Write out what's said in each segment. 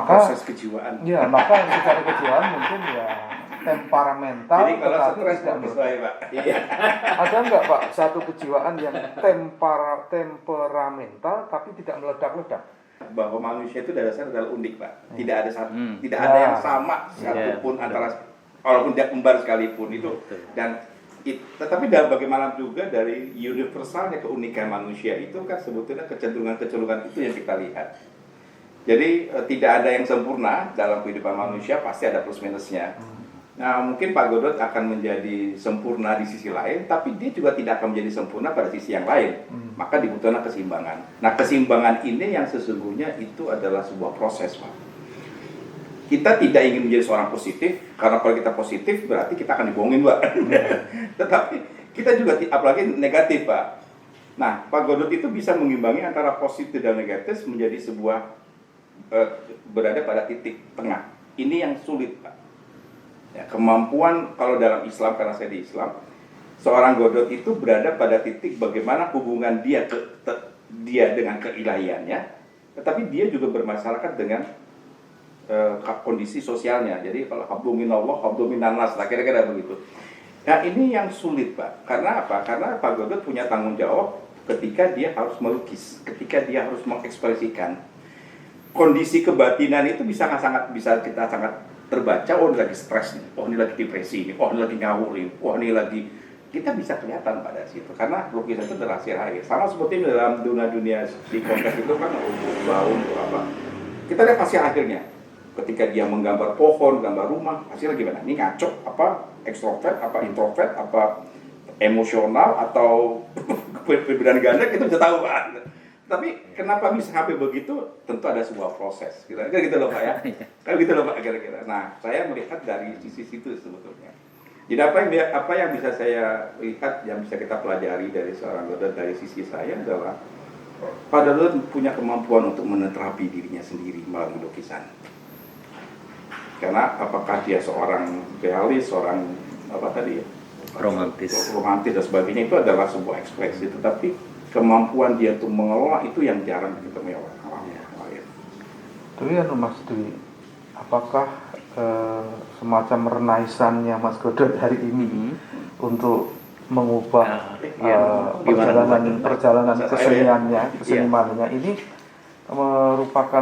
proses kejiwaan. Ya, maka yang secara kejiwaan mungkin ya temperamental. Jadi kalau stres bagus baik Pak. Iya. Ada enggak Pak satu kejiwaan yang temperamental tapi tidak meledak-ledak? Bahwa manusia itu dasarnya adalah unik Pak. Tidak ada tidak ada yang sama satupun antara walaupun dia kembar sekalipun itu dan tetapi bagaimana juga dari universalnya keunikan manusia itu kan sebetulnya kecenderungan-kecenderungan itu yang kita lihat. Jadi tidak ada yang sempurna dalam kehidupan manusia, pasti ada plus minusnya. Nah mungkin Pak Godot akan menjadi sempurna di sisi lain, tapi dia juga tidak akan menjadi sempurna pada sisi yang lain. Maka dibutuhkan keseimbangan. Nah keseimbangan ini yang sesungguhnya itu adalah sebuah proses Pak. Kita tidak ingin menjadi seorang positif, karena kalau kita positif berarti kita akan dibohongin Pak. Tetapi kita juga apalagi negatif Pak. Nah Pak Godot itu bisa mengimbangi antara positif dan negatif menjadi sebuah berada pada titik tengah. Ini yang sulit Pak. Ya, kemampuan kalau dalam Islam, karena saya di Islam, seorang Godot itu berada pada titik bagaimana hubungan dia dengan keilahiannya, tetapi dia juga bermasyarakat dengan kondisi sosialnya. Jadi kalau hablu minallah, hablu minannas, lah kira-kira begitu. Nah ini yang sulit Pak. Karena apa? Karena Pak Godot punya tanggung jawab ketika dia harus melukis, ketika dia harus mengekspresikan. Kondisi kebatinan itu bisa kita sangat terbaca. Oh ini lagi stres nih, oh ini lagi depresi nih, oh ini lagi ngawur nih, oh ini lagi, kita bisa kelihatan pada situ karena lukisan itu adalah hasil akhir. Sama seperti dalam dunia di konteks itu kan bau apa, kita lihat hasil akhirnya. Ketika dia menggambar pohon, gambar rumah, hasilnya gimana? Ini ngaco, apa ekstrovert, apa introvert, apa emosional atau perbedaan ganda, kita bisa tahu Pak. Tapi kenapa bisa sampai begitu? Tentu ada sebuah proses. Kira-kira gitu loh Pak ya. Kayak gitu loh Pak kira-kira. Nah, saya melihat dari sisi situ sebetulnya. Jadi apa yang bisa saya lihat, yang bisa kita pelajari dari seorang Godot dari sisi saya adalah Pak Godot punya kemampuan untuk meneterapi dirinya sendiri melalui lukisan. Karena apakah dia seorang realis, seorang apa tadi ya? Romantis dan sebagainya, itu adalah sebuah ekspresi, tetapi kemampuan dia untuk mengelola itu yang jarang ditemui orang lain. Tapi ya Mas Dwi, apakah semacam renaisannya Mas Godot hari ini untuk mengubah perjalanan keseniannya ini merupakan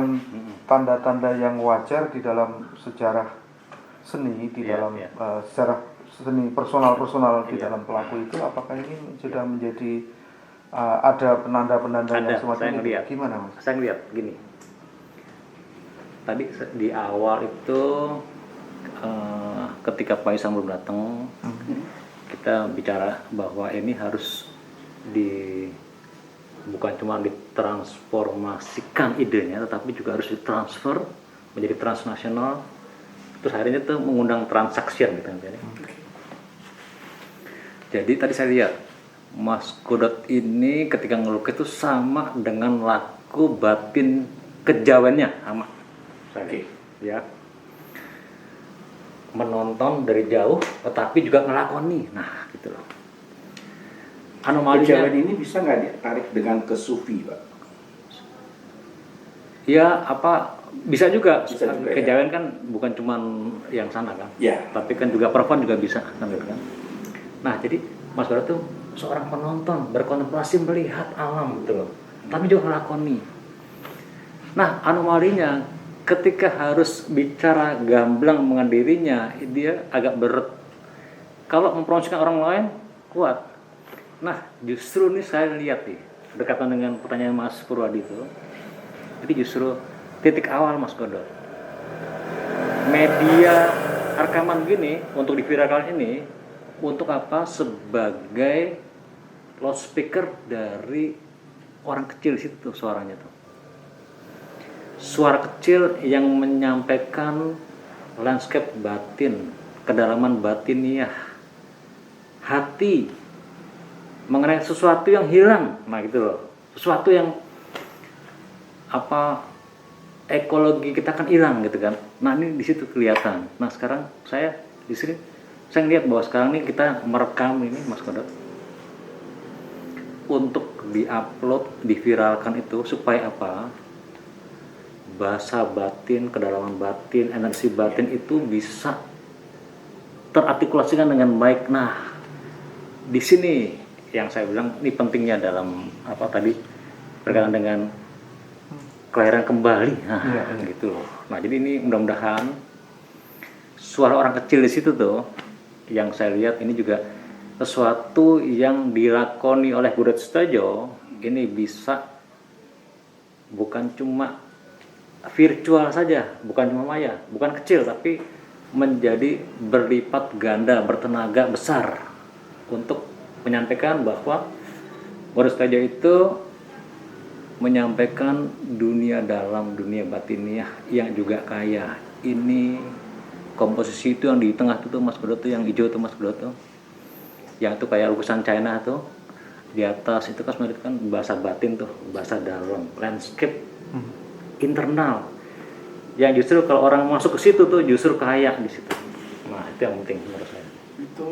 tanda-tanda yang wajar di dalam sejarah seni, di dalam sejarah seni personal di dalam pelaku itu? Apakah ini sudah menjadi ada penanda-penanda yang semacam ini? Gimana Mas? Saya ngeliat gini. Tadi di awal itu ketika Pak Isam belum datang, kita bicara bahwa ini harus bukan cuma ditransformasikan idenya, tetapi juga harus ditransfer menjadi transnasional. Terus akhirnya itu mengundang transaction gitu kan. Jadi tadi saya lihat Mas Godot ini ketika ngelukis itu sama dengan laku batin kejawennya sama. Oke, ya. Menonton dari jauh tetapi juga ngelakoni. Nah, gitu loh. Anomalinya ini bisa nggak ditarik dengan ke sufi, Pak? Ya, bisa juga. Kejawen ya? kan bukan cuma yang sana kan. Ya. Tapi kan juga perempuan juga bisa kan. Nah, jadi Mas Godot tuh seorang penonton, berkontemplasi melihat alam gitu loh. Tapi juga ngelakoni. Nah, anomalinya ketika harus bicara gamblang dengan dirinya, dia agak berat. Kalau mempromosikan orang lain, kuat. Nah, justru ini saya lihat nih, berdekatan dengan pertanyaan Mas Purwadi itu, jadi justru titik awal Mas Godot. Media rekaman gini, untuk diviralkan ini, untuk apa? Sebagai loudspeaker dari orang kecil situ suaranya tuh. Suara kecil yang menyampaikan landscape batin, kedalaman batiniah, hati, mengenai sesuatu yang hilang, nah gitu loh, sesuatu yang ekologi kita kan hilang gitu kan. Nah ini di situ kelihatan. Nah sekarang saya di sini saya lihat bahwa sekarang ini kita merekam ini Mas Godot untuk diupload, diviralkan itu supaya apa? bahasa batin, kedalaman batin, energi batin itu bisa terartikulasikan dengan baik. Nah, di sini yang saya bilang ini pentingnya dalam apa tadi berkaitan dengan kelahiran kembali. Nah, gitu loh. Nah, jadi ini mudah-mudahan suara orang kecil di situ tuh yang saya lihat ini juga sesuatu yang dilakoni oleh Buddha Sutajo ini bisa bukan cuma virtual saja, bukan cuma maya, bukan kecil tapi menjadi berlipat ganda, bertenaga besar untuk menyampaikan bahwa Buddha Sutajo itu menyampaikan dunia dalam, dunia batiniah yang juga kaya. Ini komposisi itu yang di tengah itu tuh Mas Bro tuh yang hijau tuh Mas Bro tuh, yang itu kayak lukisan China tuh, di atas itu kan sebenarnya kan bahasa batin tuh, bahasa dalam, landscape internal, yang justru kalau orang masuk ke situ tuh justru kaya di situ. Nah itu yang penting menurut saya. Itu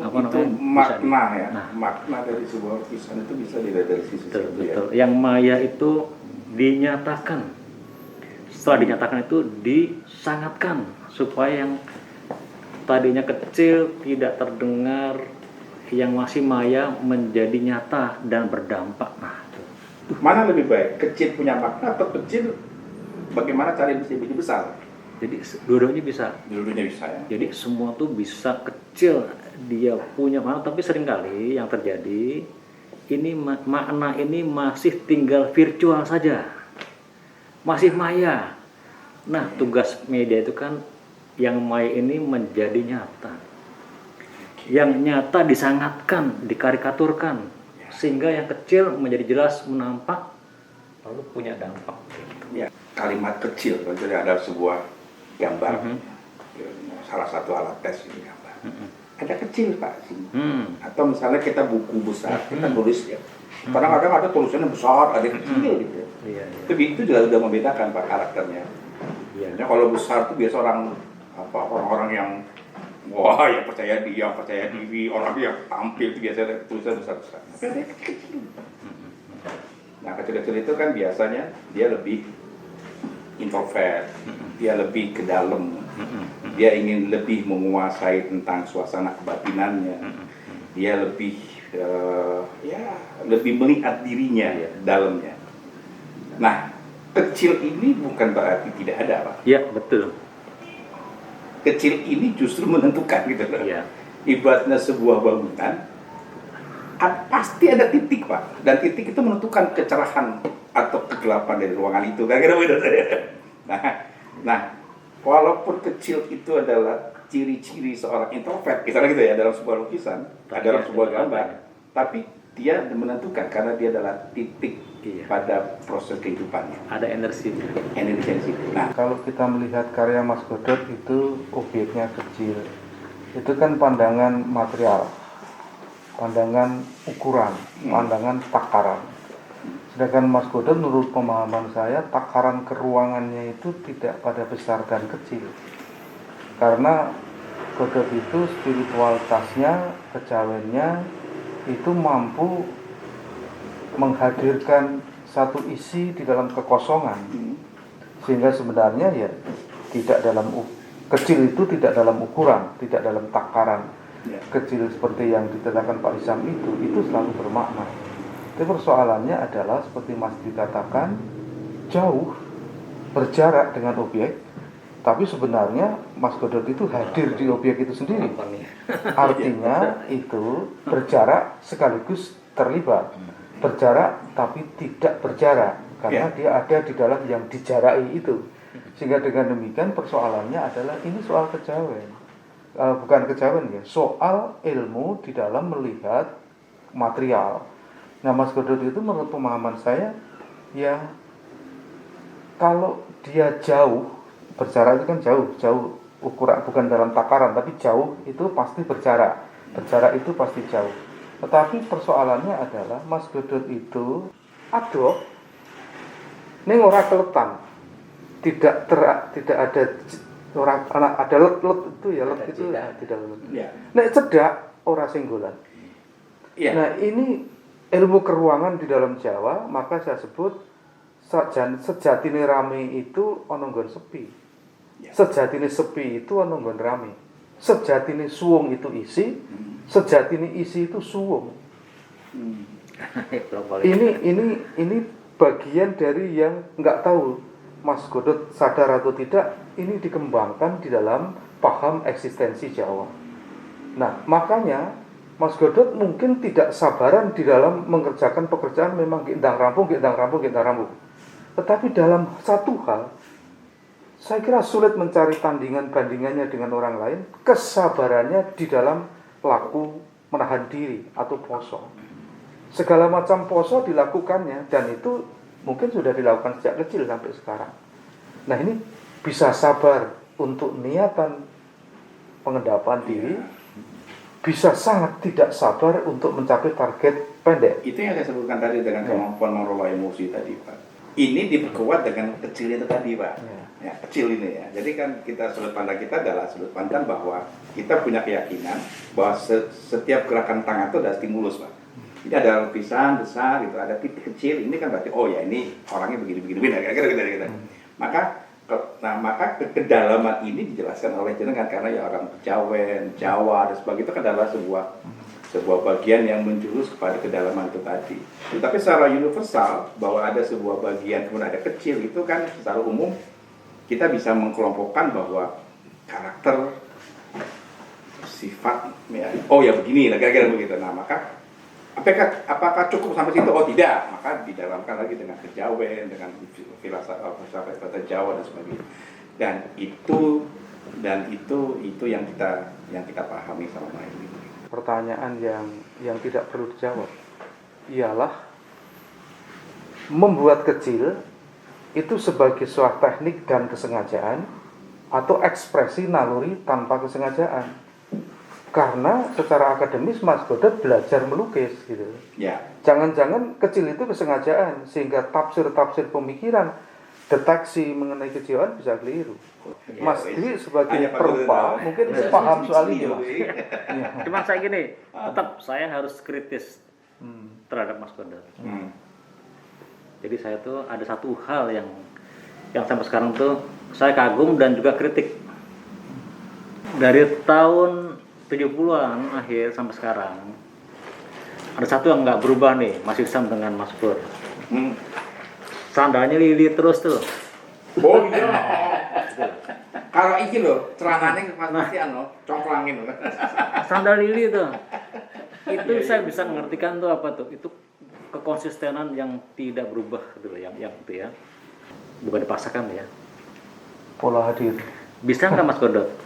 makna ya, makna dari sebuah lukisan itu bisa dilihat dari sisi betul. Yang maya itu dinyatakan, setelah dinyatakan itu disangatkan supaya yang tadinya kecil tidak terdengar, yang masih maya menjadi nyata dan berdampak. Nah, mana lebih baik, kecil punya makna atau kecil bagaimana cara bisa lebih besar? Jadi dua-duanya bisa. Dua-duanya bisa ya. Jadi semua tuh bisa kecil dia punya makna, tapi seringkali yang terjadi ini makna ini masih tinggal virtual saja, masih maya. Nah tugas media itu kan yang maya ini menjadi nyata, yang nyata disangatkan, dikarikaturkan, sehingga yang kecil menjadi jelas menampak lalu punya dampak. Ya, kalimat kecil, jadi ada sebuah gambar, salah satu alat tes ini gambar. Ada kecil Pak, atau misalnya kita buku besar, kita tulis ya. Kadang-kadang ada tulisannya besar, ada kecil gitu. Itu juga sudah membedakan Pak karakternya. Ya, kalau besar itu biasa orang-orang yang wah yang percaya diri, orang yang tampil itu biasanya tulisan besar-besar. Tapi ada kecil. Nah kecil-kecil itu kan biasanya dia lebih introvert, dia lebih ke dalam, dia ingin lebih menguasai tentang suasana kebatinannya, dia lebih lebih melihat dirinya dalamnya. Nah kecil ini bukan berarti tidak ada Pak. Ya betul. Kecil ini justru menentukan gitu loh. Ya. Ibaratnya sebuah bangunan pasti ada titik Pak, dan titik itu menentukan kecerahan atau kegelapan dari ruangan itu. Kira-kira begitu saya. Nah, walaupun kecil itu adalah ciri-ciri seorang introvert, misalnya gitu ya dalam sebuah lukisan, dalam sebuah gambar, tapi dia menentukan karena dia adalah titik pada proses kehidupannya. Ada energinya. Energi. Nah, kalau kita melihat karya Mas Godot itu obyeknya kecil, itu kan pandangan material, pandangan ukuran, pandangan takaran. Sedangkan Mas Godot menurut pemahaman saya takaran keruangannya itu tidak pada besar dan kecil. Karena Godot itu spiritualitasnya, kejawennya itu mampu menghadirkan satu isi di dalam kekosongan. Sehingga sebenarnya ya tidak dalam kecil itu tidak dalam ukuran, tidak dalam takaran. Kecil seperti yang ditetapkan Pak Isam itu selalu bermakna. Tapi persoalannya adalah seperti Mas dikatakan jauh berjarak dengan objek, tapi sebenarnya Mas Godot itu hadir di objek itu sendiri. Artinya itu berjarak sekaligus terlibat, berjarak tapi tidak berjarak karena dia ada di dalam yang dijarai itu. Sehingga dengan demikian persoalannya adalah ini soal kejawen, bukan kejawen ya, soal ilmu di dalam melihat material. Nah Mas Godot itu menurut pemahaman saya ya kalau dia jauh berjarak itu kan jauh ukuran bukan dalam takaran tapi jauh itu pasti berjarak itu pasti jauh. Tetapi persoalannya adalah Mas Godot itu adoh ning ora keletan, tidak ada orang ada let itu ya let itu tidak let. Nek cedak ora singgolan. Nah ini ilmu keruangan di dalam Jawa, maka saya sebut sejatine rame itu ana nggon sepi. Ya. Sejatine sepi itu ana nggon rame. Sejatine suwung itu isi, sejatine isi itu suwung. Ini bagian dari yang nggak tahu Mas Godot sadar atau tidak, ini dikembangkan di dalam paham eksistensi Jawa. Nah, makanya Mas Godot mungkin tidak sabaran di dalam mengerjakan pekerjaan, memang gendang rampung. Tetapi dalam satu hal, saya kira sulit mencari bandingannya dengan orang lain, kesabarannya di dalam laku menahan diri atau poso. Segala macam poso dilakukannya, dan itu mungkin sudah dilakukan sejak kecil sampai sekarang. Nah, ini bisa sabar untuk niatan pengendapan diri, bisa sangat tidak sabar untuk mencapai target pendek. Itu yang saya sebutkan tadi dengan kemampuan mengelola emosi tadi, Pak. Ini diperkuat dengan kecil itu tadi, Pak. Ya, kecil ini ya. Jadi kan sudut pandang kita adalah sudut pandang bahwa kita punya keyakinan bahwa setiap gerakan tangan itu ada stimulus, Pak. Ini ada lepisan besar gitu, ada titik kecil. Ini kan berarti oh ya ini orangnya begini. Kira-kira. Maka kedalaman ini dijelaskan oleh jenengan karena ya orang Jawen, Jawa dan sebagainya itu adalah sebuah bagian yang menjurus kepada kedalaman itu tadi. Tapi secara universal bahwa ada sebuah bagian kemudian ada kecil itu kan secara umum kita bisa mengkelompokkan bahwa karakter, sifat, ya, oh ya begini lah kira-kira begitu. Nah maka apakah cukup sampai situ? Oh tidak, maka didalamkan lagi dengan kejawen, dengan filsafat Jawa dan sebagainya. Dan itu yang kita pahami selama ini. Pertanyaan yang tidak perlu dijawab ialah membuat kecil itu sebagai suatu teknik dan kesengajaan atau ekspresi naluri tanpa kesengajaan. Karena secara akademis Mas Godot belajar melukis gitu. Ya. Jangan-jangan kecil itu kesengajaan sehingga tafsir pemikiran, deteksi mengenai kejiwaan bisa keliru. Ya, Mas Dwi sebagai perpa mungkin paham soal ini, Mas. Cuma saya gini, tetap saya harus kritis terhadap Mas Godot. Jadi saya tuh ada satu hal yang sampai sekarang tuh saya kagum dan juga kritik. Dari tahun 70-an akhir sampai sekarang ada satu yang nggak berubah nih, masih sama dengan Mas Pur. Sandalnya Lili terus tuh. Oh iya. Kalau iki loh, celananya pasti congklangin loh. Sandal Lili tuh. Itu saya bisa mengertikan tuh apa tuh? Itu kekonsistenan yang tidak berubah gitu loh, yang itu ya. Bukan dipaksakan ya. Pola hadir. Bisa nggak Mas Godot?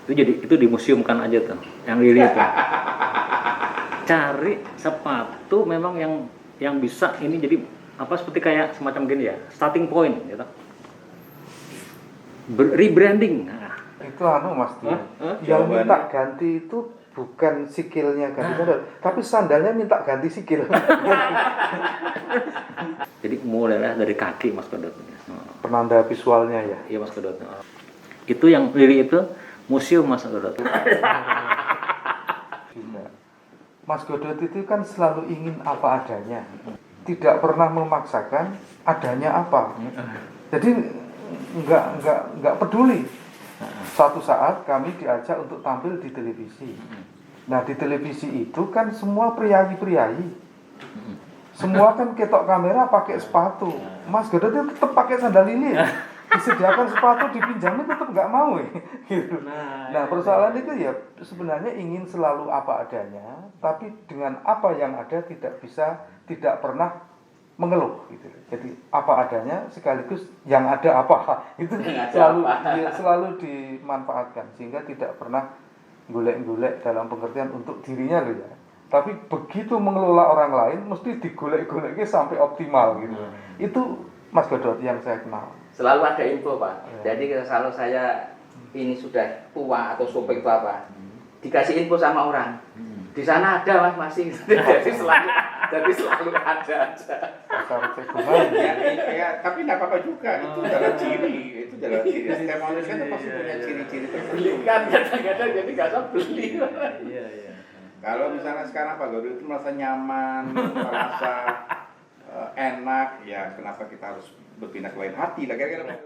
Itu dimuseumkan aja tuh, yang Lili itu. Cari sepatu memang yang bisa ini jadi apa seperti kayak semacam gini ya, starting point gitu. Rebranding. Nah. Itu Mas Dwi. Yang minta ganti itu bukan sikilnya ganti sandal, tapi sandalnya minta ganti sikil. Jadi mulailah dari kaki Mas Godot. Penanda visualnya ya. Iya Mas Godot. Itu yang Lili itu museum Mas Godot. Mas Godot itu kan selalu ingin apa adanya, tidak pernah memaksakan adanya apa. Jadi nggak peduli. Suatu saat kami diajak untuk tampil di televisi. Nah di televisi itu kan semua priayi. Semua kan ketok kamera pakai sepatu. Mas Godot itu tetap pakai sandal Lili. Disediakan sepatu dipinjamin tetap nggak mau gitu. Nah persoalan itu ya sebenarnya ingin selalu apa adanya, tapi dengan apa yang ada tidak pernah mengeluh gitu. Jadi apa adanya sekaligus yang ada apa itu selalu dimanfaatkan sehingga tidak pernah golek-golek dalam pengertian untuk dirinya loh ya. Tapi begitu mengelola orang lain mesti digolek-goleknya sampai optimal gitu. Itu Mas Godot yang saya kenal. Selalu ada info Pak. Jadi kalau saya ini sudah tua atau supek itu apa, dikasih info sama orang. Di sana ada Mas masih. Jadi selalu ada aja. Ya, tapi tidak apa-apa juga. Itu adalah ciri. Setiap manusia itu pasti punya ciri-ciri tertentu. Beli kan kadang-kadang jadi nggak usah beli. Kalau misalnya sekarang Pak Godot itu merasa nyaman, merasa enak, ya kenapa kita harus berpindah ke lain hati, nah kira-kira